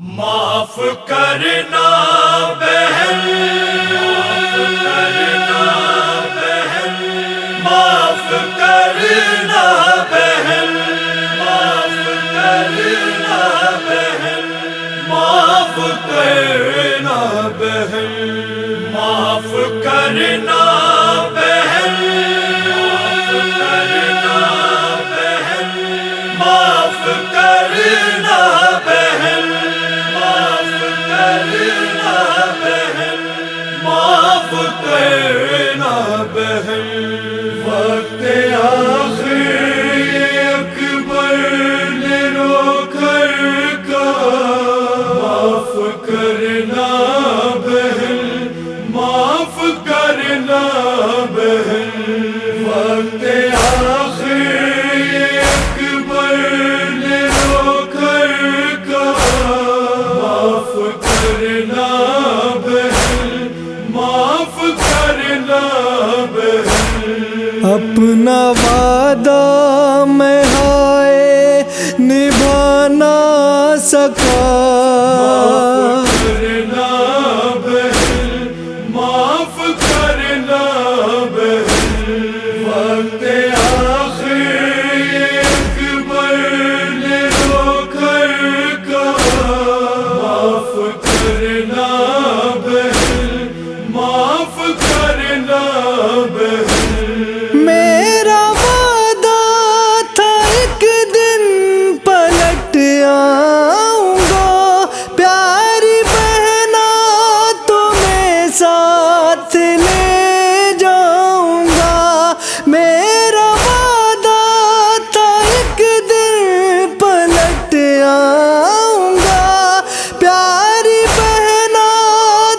معاف کرنا بہن، معاف کرنا بہن، معاف کرنا بہن، معاف کرنا بہن، معاف کرنا بہن، معاف کرنا بہن، معاف کرنا بہن، معاف کرنا بہن، وقت آخر اکبر نے رو کر کہا معاف کرنا بہن، معاف کرنا بہن، وقت آخر اکبر نے رو کر کہا معاف کرنا بہن، معاف کرنا بہن۔ اپنا وعدہ میں ہائے نبھا نہ سکا، معاف کرنا بہن، معاف کرنا بہن، وقت آخر اکبر نے رو کر کہا معاف کرنا بہن، معاف کرنا بہن۔ میرا وعدہ تھا ایک دن پلٹ آؤں گا، پیاری بہنا تمہیں ساتھ لے جاؤں گا۔ میرا وعدہ تھا ایک دن پلٹ آؤں گا، پیاری بہنا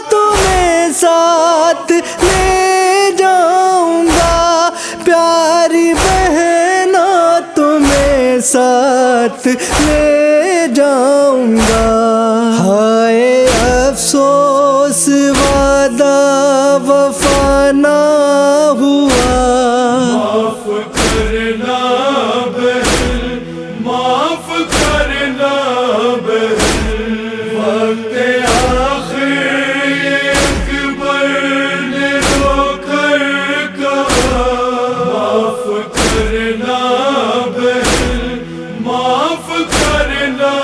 تمہیں ساتھ لے جاؤں گا، پیاری بہنا تمہیں ساتھ لے جاؤں گا۔ ہائے افسوس وعدہ وفا نہ ہوا، معاف کرنا بہن، معاف کرنا بہن، وقت آخر اکبر نے رو کر کہا معاف کرنا بہن، معاف کرنا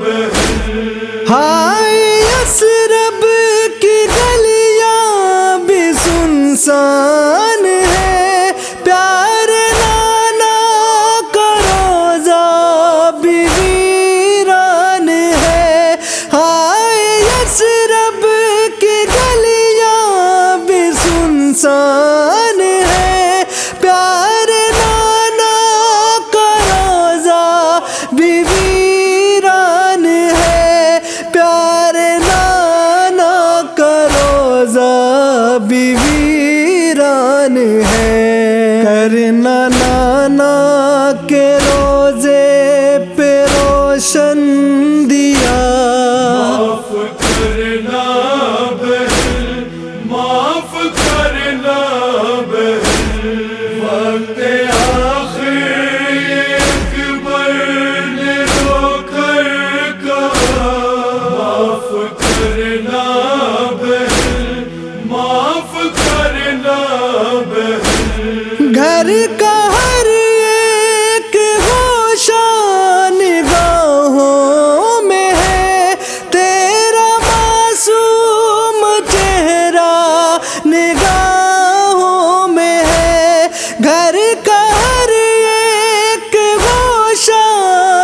بہن۔ ہائے یثرب کی گلیاں بھی سنسان ہے، پیارے نانا کا روضہ بھی ویران ہے۔ ہائے یثرب کی گلیاں بھی سنسان ہے، پیارے نانا کا روضہ بھی ویران ہے، پیارے نانا کا روضہ بھی ویران ہے۔ کرنا نانا کے روضے پہ روشن دیا، معاف کرنا بہن، معاف کرنا بہن، وقت آخر اکبر نے رو کر کہا معاف کرنا بہن، معاف کرنا بہن۔ گھر کا ہر ایک گوشہ نگاہوں میں ہے، تیرا معصوم چہرہ نگاہوں میں ہے۔ گھر کا ہر ایک گوشہ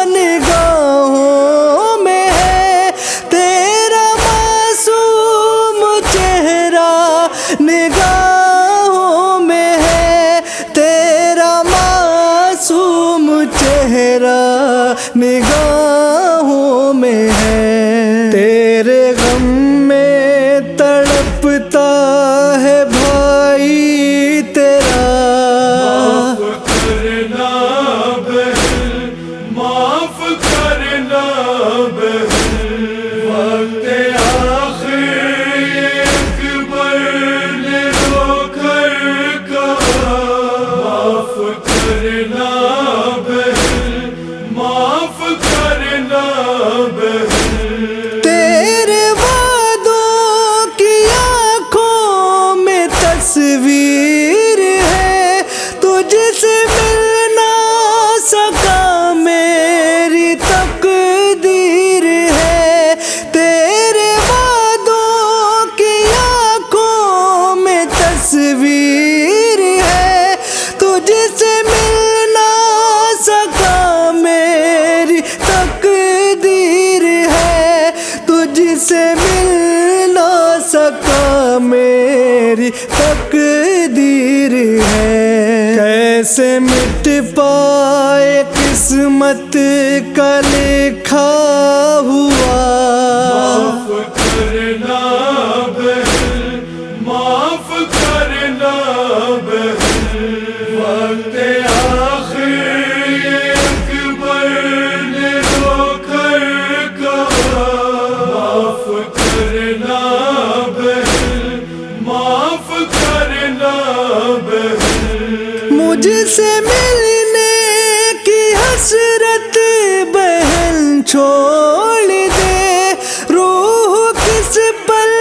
نگاہوں میں ہے، تیرا معصوم چہرہ نگاہوں میں ہے، تیرا معصوم چہرہ نگاہوں میں ہے۔ تیرے غم میں تڑپتا ہے بھائی تیرا، معاف کرنا بہن، معاف کرنا بہن، وقت آخر اکبر نے رو کر کہا معاف کرنا بہن، معاف کرنا کیسے مٹ پائے قسمت کا لکھا ہوا. معاف کرنا بہن معاف کرنا بہن وقت آخر اکبر نے رو کر کہا. معاف کرنا بہن معاف کرنا بہن. مجھ سے ملنے کی حسرت بہن چھوڑ دے, روح کس پل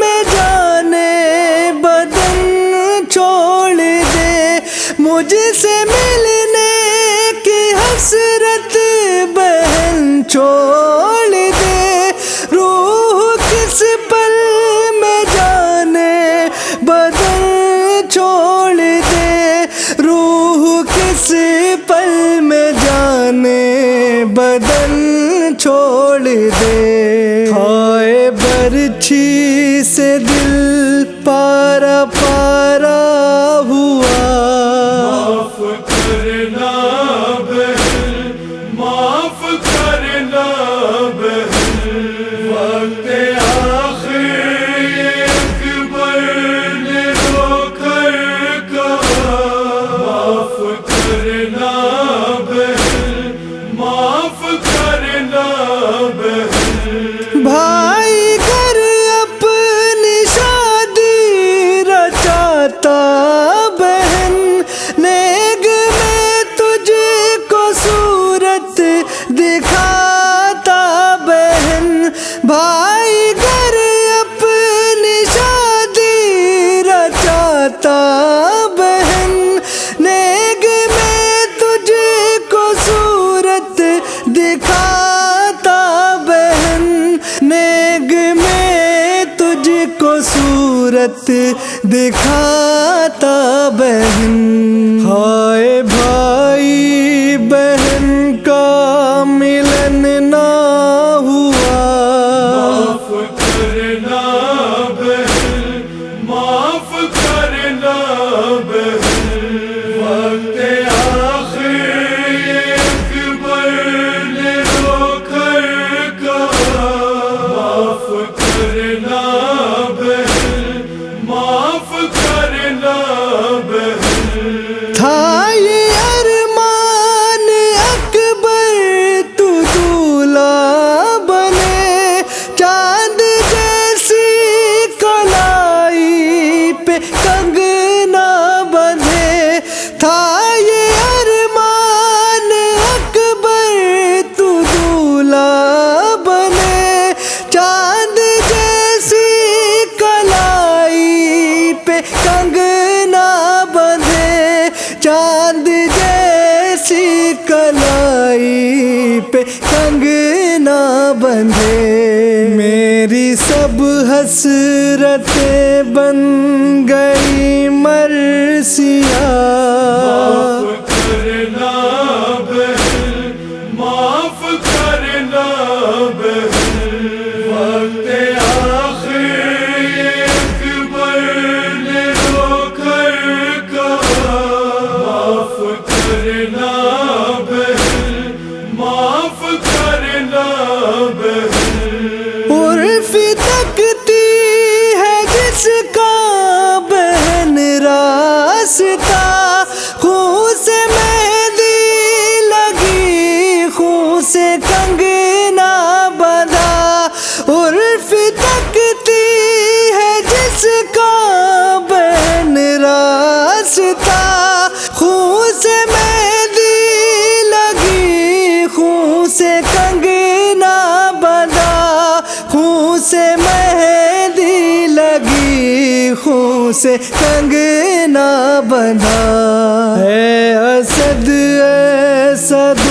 میں جانے بدن چھوڑ دے. مجھ سے ملنے کی حسرت بہن چھوڑ دے, روح کس پل میں جانے بدن چھوڑ دے, روح کس پل میں جانے بدن چھوڑ دے. کھائے برچھی سے دل پارا پارا ہوا. معاف کرنا بہن معاف کرنا بہن وقت آخر اکبر نے رو کر کہا. معاف کرنا بہن معاف کرنا بہن. بھائی گھر اپنی شادی رچاتا بہن, نیگ میں تجھ کو صورت دکھاتا بہن. بھائی گھر اپنی شادی رچاتا بہن, نیگ میں تجھ کو صورت دکھاتا بہن, نیگ میں تجھ کو صورت دکھاتا بہن. ہائے بھائی بہن کا ملن نہ ہوا. معاف کرنا بہن معاف کرنا بہن وقت آخر اکبر نے رو کر کہا. معاف کرنا بہن معاف کرنا بہن. تھا یہ ارمان اکبر تو دولہا بنے, چاند جیسی کلائی پہ کنگنا بندھے. تھا یہ ارمان اکبر تو دولہا بنے, چاند جیسی کلائی پہ کنگنا بندھے, چاند جیسی کلائی پہ کنگنا بندھے. میری سب حسرتیں بن گئی مرثیہ. معاف کرنا بہن معاف کرنا بہن وقت آخر اکبر نے رو کر کہا. معاف کرنا بہن معاف کرنا بہن. عرف تکتی ہے جس کا بہن راستہ, خون سے مہندی لگی خون سے کنگنا بندھا. عرف تکتی ہے جس کا بہن راستہ, خون سے مہندی لگی خون سے کنگنا بندھا, خون سے مہندی لگی خون سے کنگنا بندھا. اے اسد اے اسد